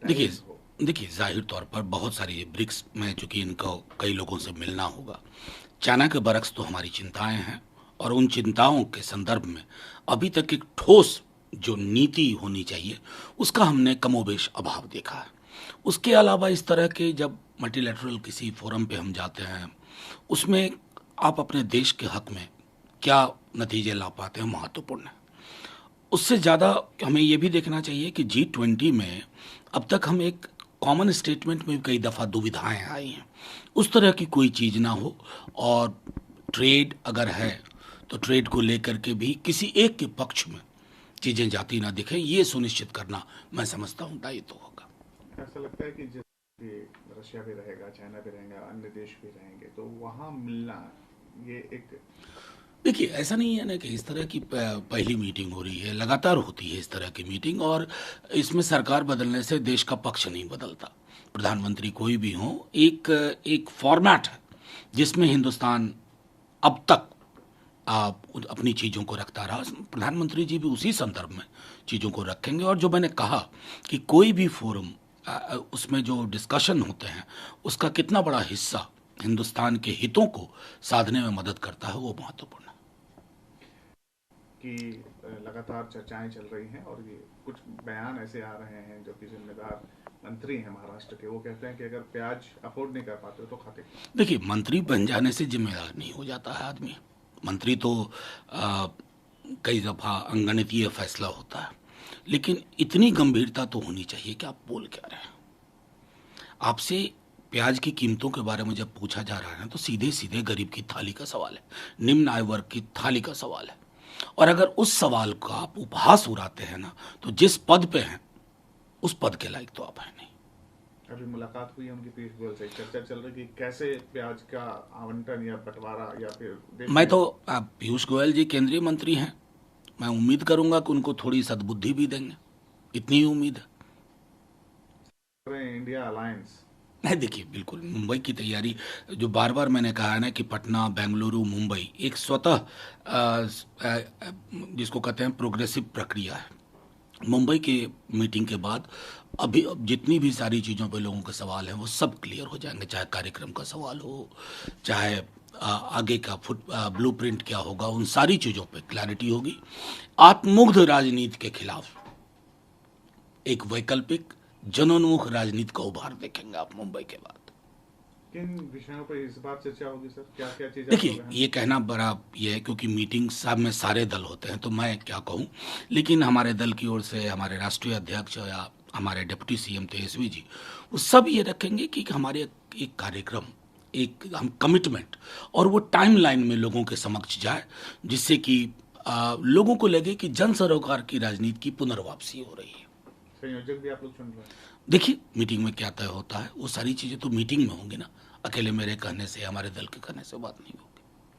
देखिए टाइज हो। देखिए जाहिर तौर पर बहुत सारी ब्रिक्स में चूंकि इनको कई लोगों से मिलना होगा। चाइना के बरक्स तो हमारी चिंताएं हैं और उन चिंताओं के संदर्भ में अभी तक एक ठोस जो नीति होनी चाहिए उसका हमने कमोबेश अभाव देखा है। उसके अलावा इस तरह के जब मल्टीलैटरल किसी फोरम पे हम जाते हैं उसमें आप अपने देश के हक में क्या नतीजे ला पाते हैं महत्वपूर्ण है। उससे ज़्यादा हमें ये भी देखना चाहिए कि G20 में अब तक हम एक कॉमन स्टेटमेंट में कई दफ़ा दुविधाएं आई हैं। उस तरह की कोई चीज़ ना हो और ट्रेड अगर है तो ट्रेड को लेकर के भी किसी एक के पक्ष में चीज़ें जाती ना दिखें, ये सुनिश्चित करना मैं समझता हूँ दायित्व होगा। ऐसा लगता है कि जैसे कि रशिया भी रहेगा, चाइना भी रहेगा, अन्य देश भी रहेंगे, तो वहाँ मिलना ये एक। देखिए ऐसा नहीं है ना कि इस तरह की पहली मीटिंग हो रही है, लगातार होती है इस तरह की मीटिंग और इसमें सरकार बदलने से देश का पक्ष नहीं बदलता। प्रधानमंत्री कोई भी हो, एक एक फॉर्मेट है जिसमें हिंदुस्तान अब तक आप अपनी चीज़ों को रखता रहा। प्रधानमंत्री जी भी उसी संदर्भ में चीज़ों को रखेंगे और जो मैंने कहा कि कोई भी फोरम उसमें जो डिस्कशन होते हैं उसका कितना बड़ा हिस्सा हिंदुस्तान के हितों को साधने में मदद करता है वो महत्वपूर्ण है। कि लगातार चर्चाएं चल रही हैं और ये कुछ बयान ऐसे आ रहे हैं जो कि जिम्मेदार मंत्री हैं महाराष्ट्र के, वो कहते हैं कि अगर प्याज अफोर्ड नहीं कर पाते हो तो खाते क्यों। देखिए मंत्री बन जाने से जिम्मेदार नहीं हो जाता है आदमी। मंत्री तो आ, कई दफ़ा अंगणितीय फैसला होता है, लेकिन इतनी गंभीरता तो होनी चाहिए कि आप बोल क्या रहे हैं। आपसे प्याज की कीमतों के बारे में जब पूछा जा रहा है ना तो सीधे सीधे गरीब की थाली का सवाल है, निम्न आय वर्ग की थाली का सवाल है। और अगर उस सवाल का आप उपहास उड़ाते हैं ना तो जिस पद पे हैं उस पद के लायक तो आप हैं नहीं। अभी मुलाकात हुई है उनकी पीयूष गोयल से, चर्चा चल रही कि कैसे प्याज का आवंटन या बंटवारा या फिर देश मैं में। तो पीयूष गोयल जी केंद्रीय मंत्री हैं, मैं उम्मीद करूंगा कि उनको थोड़ी सद्बुद्धि भी देंगे, इतनी ही उम्मीद है। India alliance. नहीं देखिए बिल्कुल मुंबई की तैयारी, जो बार बार मैंने कहा है ना कि पटना बेंगलुरु मुंबई एक स्वतः जिसको कहते हैं प्रोग्रेसिव प्रक्रिया है। मुंबई के मीटिंग के बाद अभी अब जितनी भी सारी चीज़ों पे लोगों के सवाल हैं वो सब क्लियर हो जाएंगे, चाहे कार्यक्रम का सवाल हो, चाहे आगे का ब्लूप्रिंट क्या होगा, उन सारी चीज़ों पे क्लैरिटी होगी। आत्ममुग्ध राजनीति के खिलाफ एक वैकल्पिक जनोन्मुख राजनीति का उभार देखेंगे आप मुंबई के बाद। किन विषयों पर इस बार चर्चा होगी सर, क्या क्या चीज़ आपको देखिए ध्यान। ये कहना बड़ा ये है क्योंकि मीटिंग सब में सारे दल होते हैं तो मैं क्या कहूँ, लेकिन हमारे दल की ओर से हमारे राष्ट्रीय अध्यक्ष या हमारे डिप्टी सीएम तेजस्वी जी वो सब ये रखेंगे कि हमारे एक कार्यक्रम, एक हम कमिटमेंट और वो टाइमलाइन में लोगों के समक्ष जाए, जिससे कि लोगों को लगे कि जन सरोकार की राजनीति की पुनर्वापसी हो रही है। संयोजक भी आप लोग चुन रहे हैं। देखिए मीटिंग में क्या तय होता है वो सारी चीज़ें तो मीटिंग में होंगी ना, अकेले मेरे कहने से हमारे दल के कहने से बात नहीं होगी।